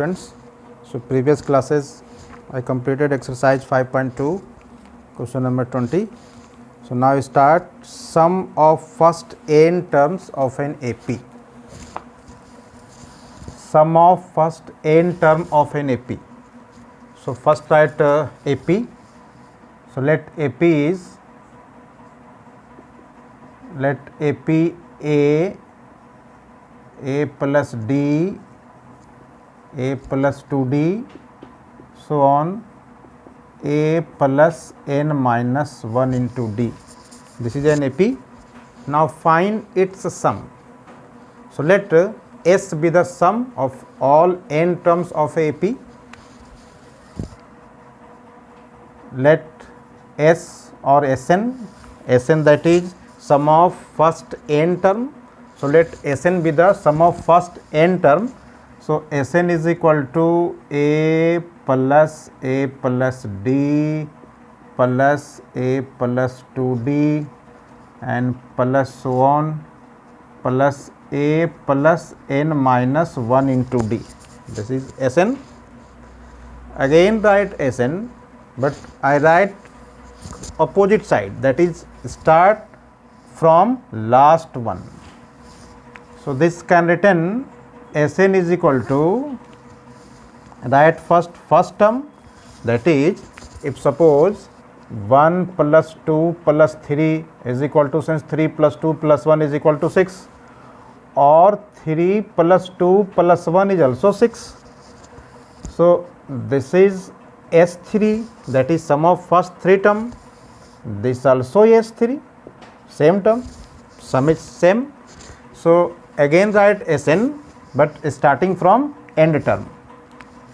students. So previous classes I completed exercise 5.2 question number 20. So now we start sum of first n terms of an AP. Sum of first n term of an AP. So first write AP. So let AP A plus D, A plus 2D, so on, A plus n minus 1 into D. This is an AP. Now find its sum. So let S be the sum of all n terms of AP. Let S or Sn that is sum of first n term. So let Sn be the sum of first n term. So Sn is equal to A plus D plus A plus 2D and plus so on plus A plus n minus 1 into D. This is Sn. Again write Sn, but I write opposite side, that is start from last one. So this can written Sn is equal to, write first term, that is if suppose 1 plus 2 plus 3 is equal to, since 3 plus 2 plus 1 is equal to 6, or 3 plus 2 plus 1 is also 6. So this is S3, that is sum of first 3 term. This also S3, same term, sum is same. So again write Sn, but starting from end term.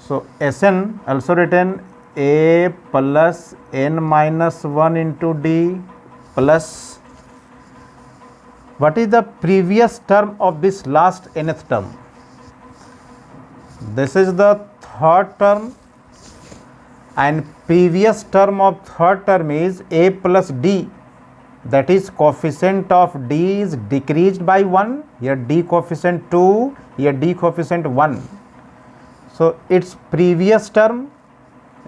So Sn also written A plus n minus 1 into D plus, what is the previous term of this last nth term? This is the third term, and previous term of third term is A plus D, that is coefficient of D is decreased by 1, here D coefficient 2, here D coefficient 1. So its previous term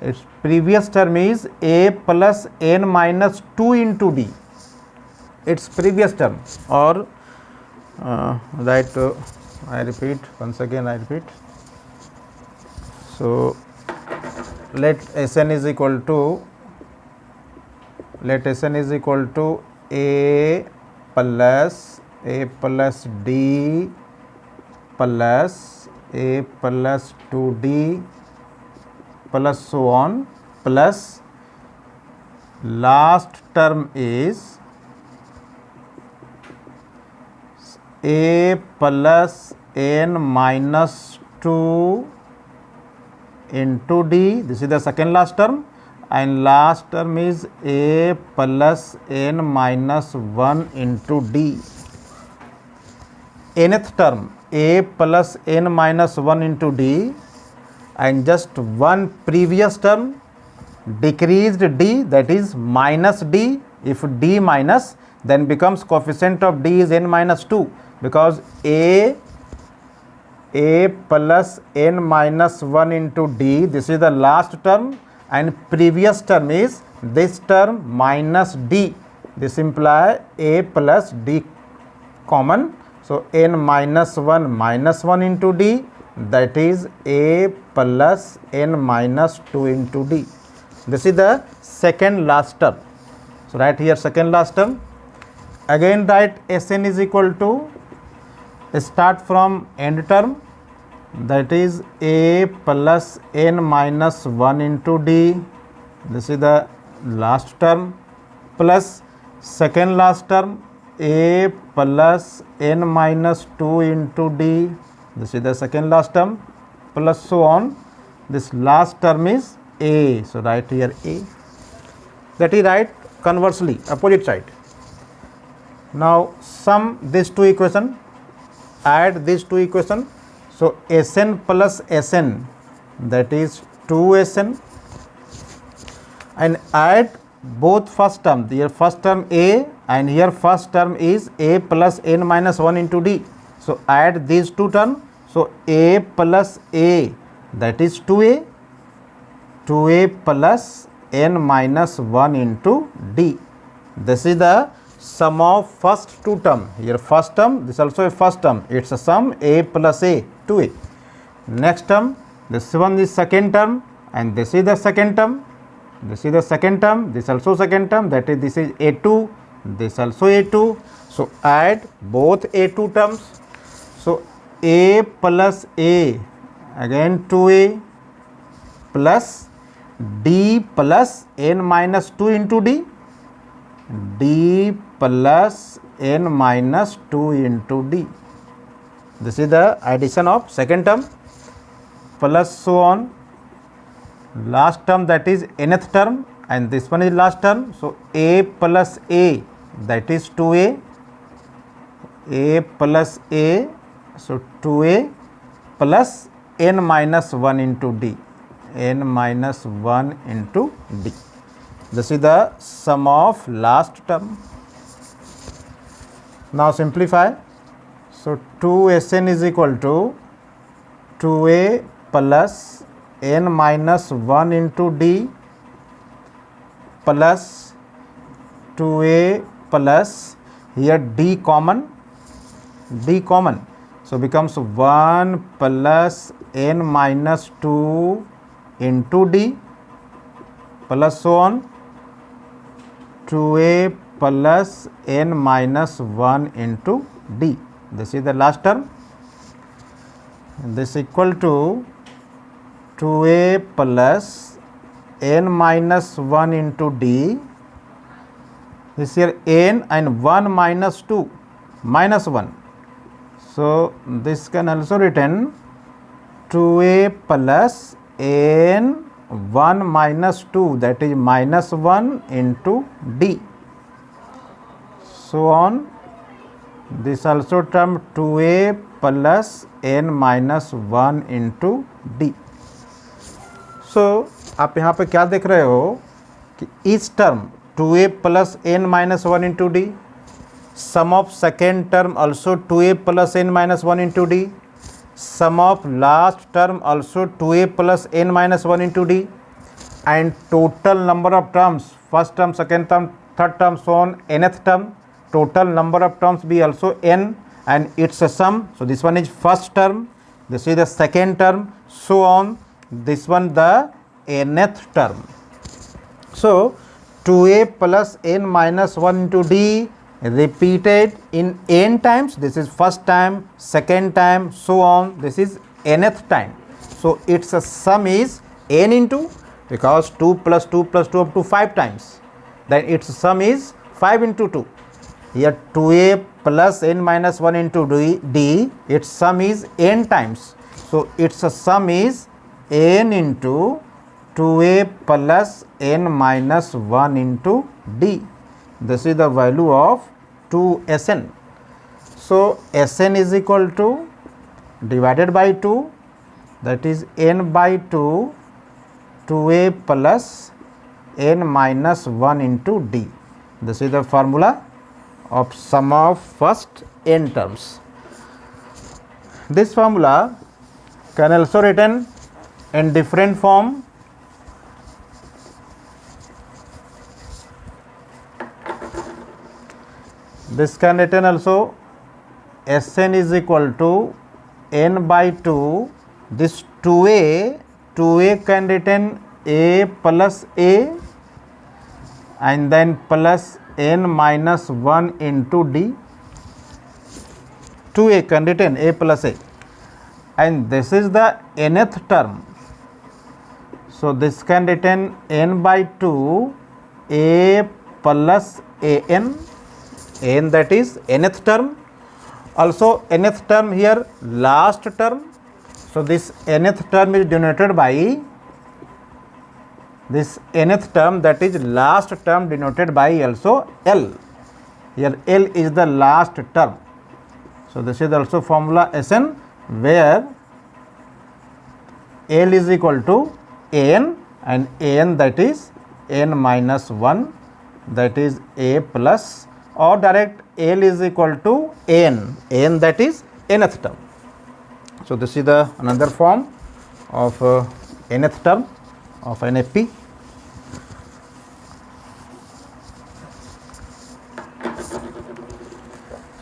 is A plus n minus 2 into D, its previous term, or I repeat once again, so let Sn is equal to A plus D plus A plus 2D plus so on, plus last term is A plus n minus 2 into D, this is the second last term, and last term is A plus n minus 1 into D. Nth term A plus n minus 1 into D, and just one previous term decreased D, that is minus D. If D minus, then becomes coefficient of D is n minus 2, because A plus n minus 1 into D, this is the last term, and previous term is this term minus D. This imply A plus D common. So n minus 1 into D, that is A plus n minus 2 into D. This is the second last term. So write here second last term. Again write Sn is equal to, start from end term, that is A plus n minus 1 into D, this is the last term, plus second last term A plus n minus 2 into D, this is the second last term, plus so on. This last term is A, so write here A. That is right conversely, opposite side. Now sum these two equations, add these two equations. So Sn plus Sn, that is 2Sn, and add both first term, here first term A and here first term is A plus n minus 1 into D. So add these two terms. So A plus A that is 2a plus n minus 1 into d. This is the sum of first two term. Here first term, this also a first term, it's a sum a plus a, 2a. Next term, this one is second term, and this is the second term, this is the second term, this also second term, that is this is a2, this also a2. So add both a2 terms. So a plus a, again 2a, plus d plus n minus 2 into d, d plus n minus 2 into d. This is the addition of second term, plus so on. Last term, that is nth term, and this one is last term. So a plus a, that is 2a, a plus a, so 2a plus n minus 1 into d, n minus 1 into d. This is the sum of last term. Now simplify. So 2Sn is equal to 2a plus n minus 1 into d plus 2a plus, here d common, so becomes 1 plus n minus 2 into d, plus so on, 2a plus n minus 1 into d. This is the last term. This equal to 2a plus n minus 1 into d. This here n and 1 minus 2 minus 1. So this can also written 2a plus n 1 minus 2, that is minus 1 into d. So on. This also term 2a plus n minus 1 into d. So आप यहाँ पे क्या देख रहे हो कि इस term 2a plus n minus 1 into d, sum of second term also 2a plus n minus 1 into d, sum of last term also 2a plus n minus 1 into d, and total number of terms, first term, second term, third term, so on, nth term, total number of terms be also n, and it's a sum. So this one is first term, this is the second term, so on, this one the nth term. So 2a plus n minus 1 into d repeated in n times, this is first time, second time, so on, this is nth time. So its a sum is n into, because 2 plus 2 plus 2 up to 5 times, then its sum is 5 into 2. Here 2a plus n minus 1 into d, its sum is n times. So its sum is n into 2a plus n minus 1 into d. This is the value of 2Sn. So Sn is equal to divided by 2, that is n by 2, 2a plus n minus 1 into d. This is the formula of sum of first n terms. This formula can also written in different form. This can written also Sn is equal to n by 2, this 2a can written a plus a, and then plus n minus 1 into d. 2a can written a plus a, and this is the nth term. So this can written n by 2 a plus an, n that is nth term. Also nth term here last term. So this nth term is denoted by this nth term, that is last term, denoted by also L. Here L is the last term. So this is also formula Sn, where L is equal to an, and an that is n minus 1, that is a plus, or direct L is equal to n that is nth term. So this is the another form. of nth term of NFP.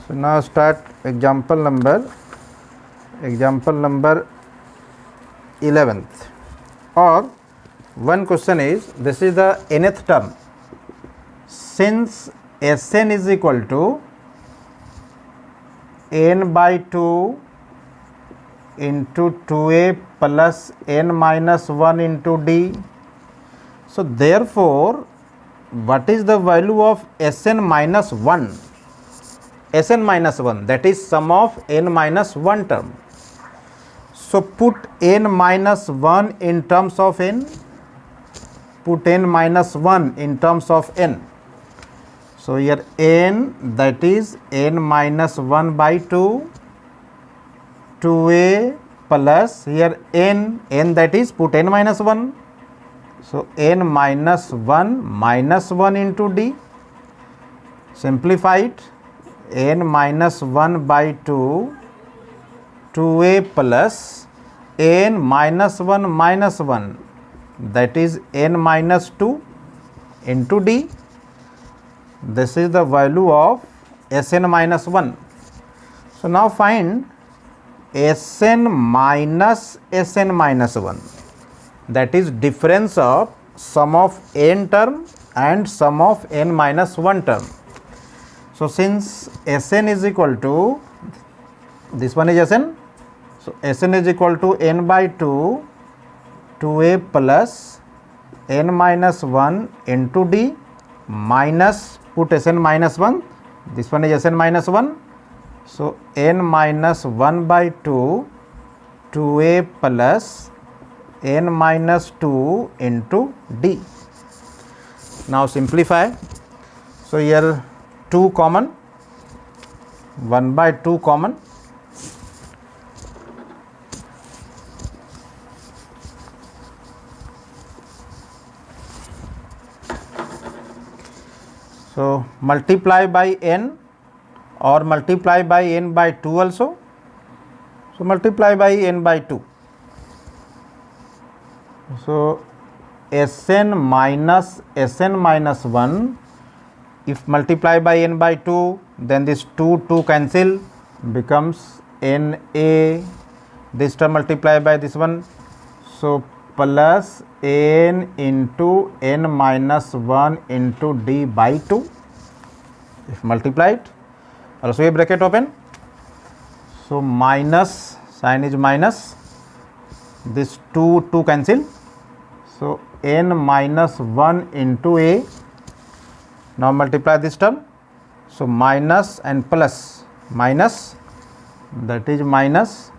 So now start example number 11th, or one question is, this is the nth term. Since Sn is equal to n by 2 into 2a plus n minus 1 into d. So therefore, what is the value of Sn minus 1? Sn minus 1, that is sum of n minus 1 term. So put n minus 1 in terms of n, put n minus 1 in terms of n. So here n, that is n minus 1 by 2, 2a plus here n that is put n minus 1. So n minus 1 minus 1 into d. Simplify it. N minus 1 by 2, 2a plus n minus 1 minus 1, that is n minus 2 into d. This is the value of Sn minus 1. So now find Sn minus Sn minus 1, that is difference of sum of n term and sum of n minus 1 term. So since Sn is equal to, this one is Sn, so Sn is equal to n by 2, 2a plus n minus 1 into d minus, put Sn minus 1, this one is Sn minus 1. So n minus 1 by 2, 2a plus n minus 2 into d. Now simplify. So here 2 common, 1 by 2 common. So multiply by n or multiply by n by 2 also. So multiply by n by 2. So Sn minus 1, if multiply by n by 2, then this 2 cancel, becomes Na. This term multiply by this one. So plus n into n minus 1 into d by 2. If multiplied, also a bracket open. So minus, sign is minus, this 2 cancel. So n minus 1 into a. Now multiply this term. So minus and plus, minus, that is minus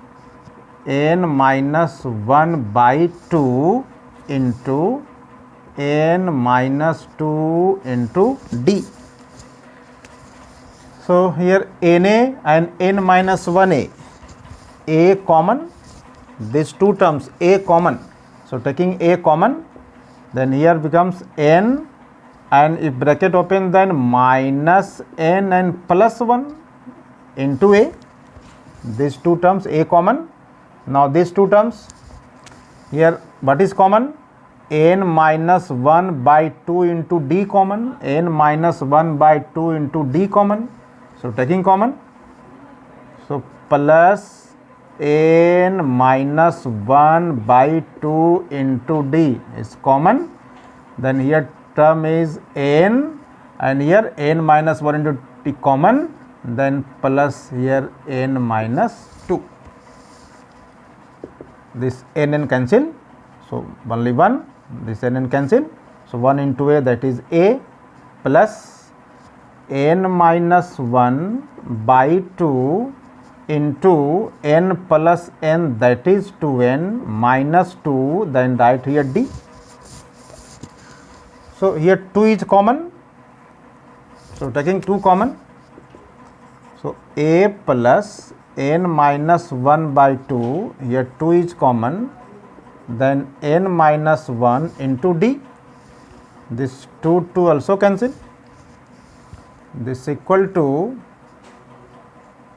n minus 1 by 2 into n minus 2 into d. So here Na and n minus 1a, a common, these two terms a common. So taking a common, then here becomes n, and if bracket open, then minus n and plus 1 into a. These two terms a common. Now these two terms, here what is common? N minus 1 by 2 into d common, n minus 1 by 2 into d common. So taking common, so plus n minus 1 by 2 into d is common. Then here term is n, and here n minus 1 into d common, then plus here n minus 2. This n cancel, so only 1, this n cancel. So 1 into a, that is a, plus n minus 1 by 2 into n plus n, that is 2n minus 2, then write here d. So here 2 is common, so taking 2 common, so a plus n minus 1 by 2, here 2 is common, then n minus 1 into d, this 2 also cancel, this equal to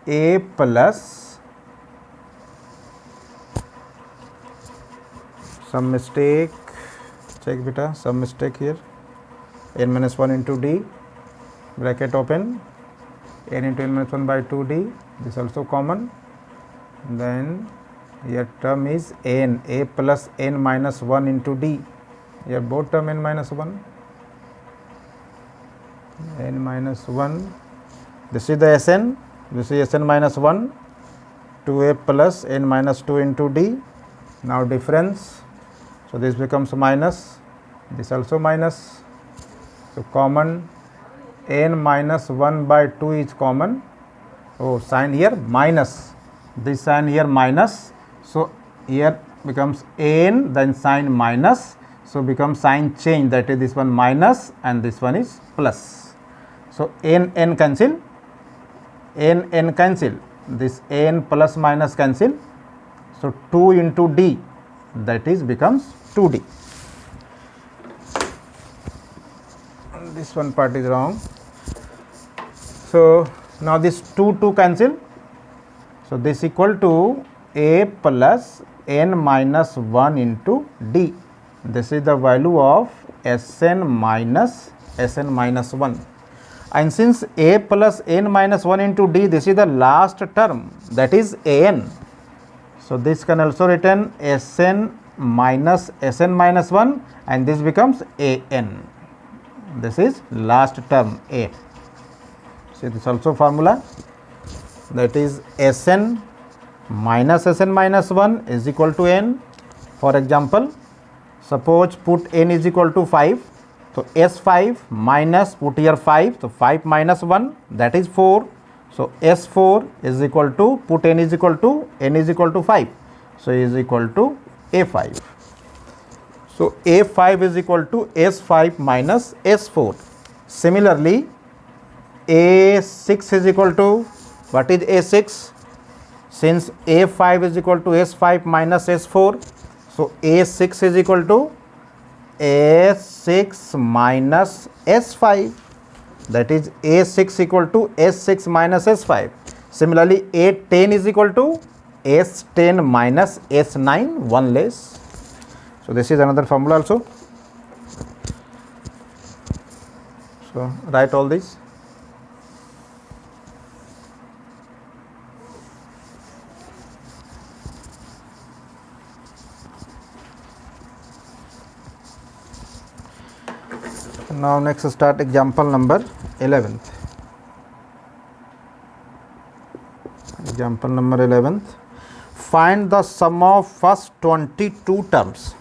a plus some mistake, check beta, some mistake here. N minus 1 into d, bracket open, n into n minus 1 by 2d, this also common. Then here term is n, a plus n minus 1 into d, here both term n minus 1, n minus 1, this is the Sn, this is Sn minus 1, 2a plus n minus 2 into d. Now difference, so this becomes minus, this also minus, so common, n minus 1 by 2 is common. Oh, sign here minus, this sign here minus, so here becomes n, then sign minus, so becomes sign change, that is this one minus and this one is plus. So n cancel, n cancel, this n plus minus cancel, so 2 into d, that is becomes 2d. This one part is wrong. So now this 2 cancel, so this equal to a plus n minus 1 into d. This is the value of Sn minus 1. And since a plus n minus 1 into d, this is the last term, that is an. So this can also written Sn minus 1 and this becomes an. This is last term a. So this also formula, that is Sn minus 1 is equal to n. For example, suppose put n is equal to 5, so S5 minus, put here 5, so 5 minus 1, that is 4. So S4 is equal to, put n is equal to 5, so is equal to A5. So A5 is equal to S5 minus S4. Similarly, A6 is equal to, what is A6? Since A5 is equal to S5 minus S4, so A6 is equal to A6 minus S5, that is A6 equal to S6 minus S5. Similarly, A10 is equal to S10 minus S9, one less. So this is another formula also. So write all this. Now next start example number 11th. Example number 11th. Find the sum of first 22 terms.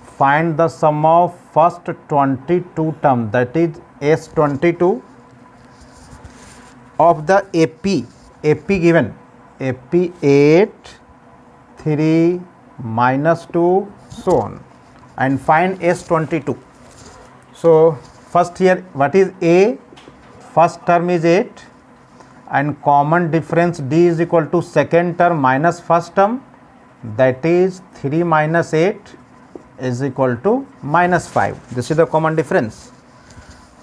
Find the sum of first 22 terms, that is S22 of the AP given, AP 8, 3, minus 2, so on, and find S22. So first here, what is A? First term is 8 and common difference D is equal to second term minus first term, that is 3 minus 8 is equal to minus 5. This is the common difference.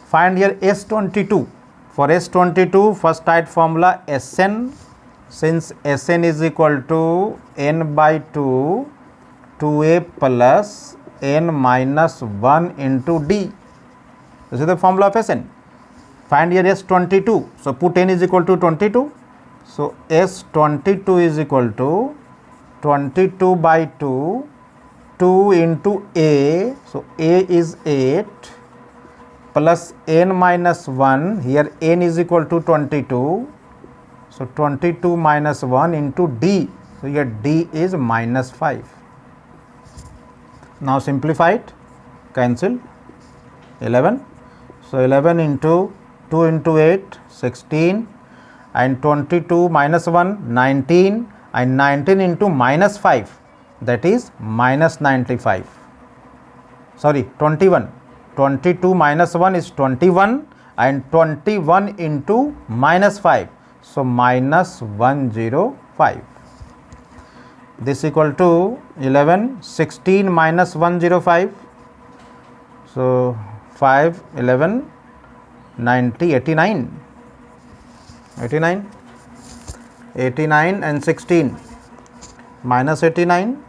Find here S22. For S22, first type formula Sn, since Sn is equal to n by 2, 2a plus n minus 1 into d. This is the formula of Sn. Find here S22. So put n is equal to 22. So S22 is equal to 22 by 2, 2 into a. So a is 8 plus n minus 1. Here n is equal to 22. So 22 minus 1 into d. So here d is minus 5. Now simplify it. Cancel 11. So 11 into 2 into 8, 16, and 22 minus 1, 19, and 19 into minus 5, that is minus 95. Sorry, 21. 22 minus 1 is 21 and 21 into minus 5. So minus 105. This equal to 11, 16 minus 105. So 5, 11, 90, 89. 89 and 16 minus 89.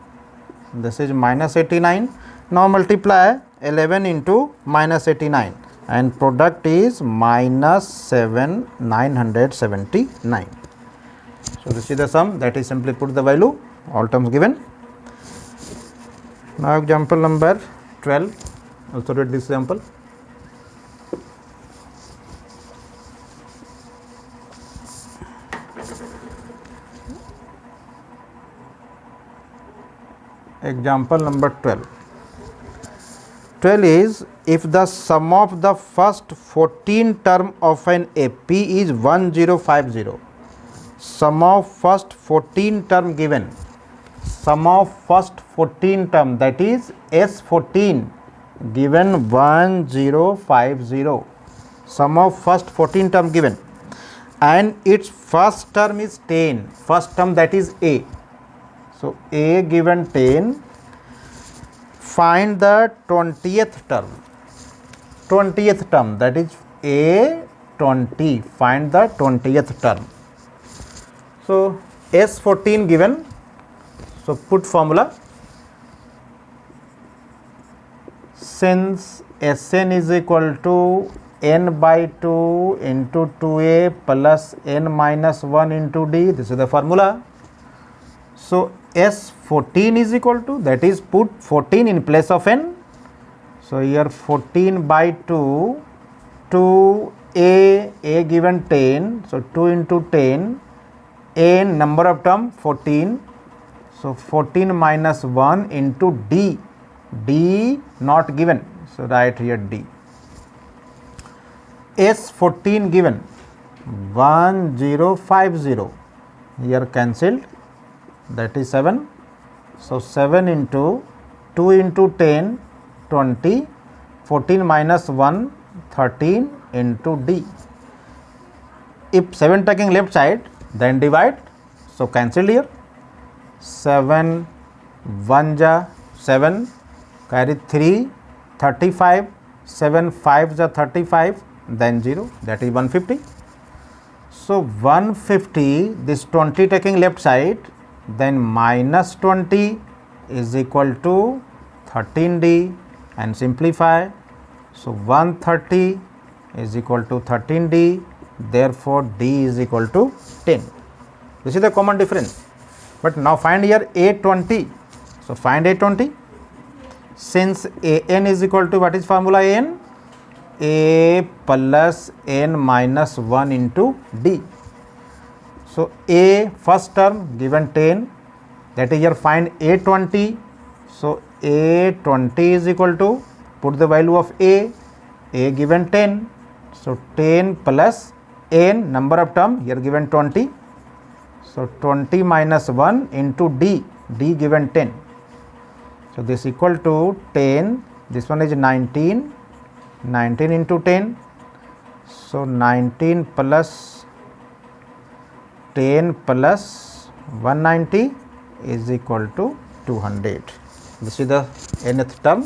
this is minus 89. Now multiply 11 into minus 89 and product is minus 7,979. So this is the sum, that is simply put the value, all terms given. Now example number 12, also read this example. Example number 12. 12 is, if the sum of the first 14 term of an AP is 1050, sum of first 14 term given, sum of first 14 term, that is S14 given 1050, sum of first 14 term given, and its first term is 10, first term, that is A. So A given 10, find the 20th term, 20th term, that is A 20, find the 20th term. So S14 given, so put formula, since Sn is equal to n by 2 into 2a plus n minus 1 into d, this is the formula. So S14 is equal to, that is put 14 in place of n. So here 14 by 2, 2a, a given 10, so 2 into 10, n number of term 14, so 14 minus 1 into d, d not given, so write here d. S14 given 1050, here cancelled, that is 7. So 7 into 2 into 10, 20, 14 minus 1, 13 into d. If 7 taking left side, then divide, so cancel here. 7 1 ja 7, carry 3, 35, 7 5 ja 35, then 0, that is 150. So 150, this 20 taking left side, then minus 20 is equal to 13d, and simplify. So 130 is equal to 13d, therefore d is equal to 10. This is the common difference. But now find here A20. So find A20. Since An is equal to, what is formula An? A plus n minus 1 into d. So A first term given 10, that is here find A20. So A20 is equal to, put the value of A given 10. So 10 plus n number of term, here given 20. So 20 minus 1 into d, d given 10. So this equal to 10, this one is 19, 19 into 10. So 19 plus 10 plus 190 is equal to 200. This is the nth term.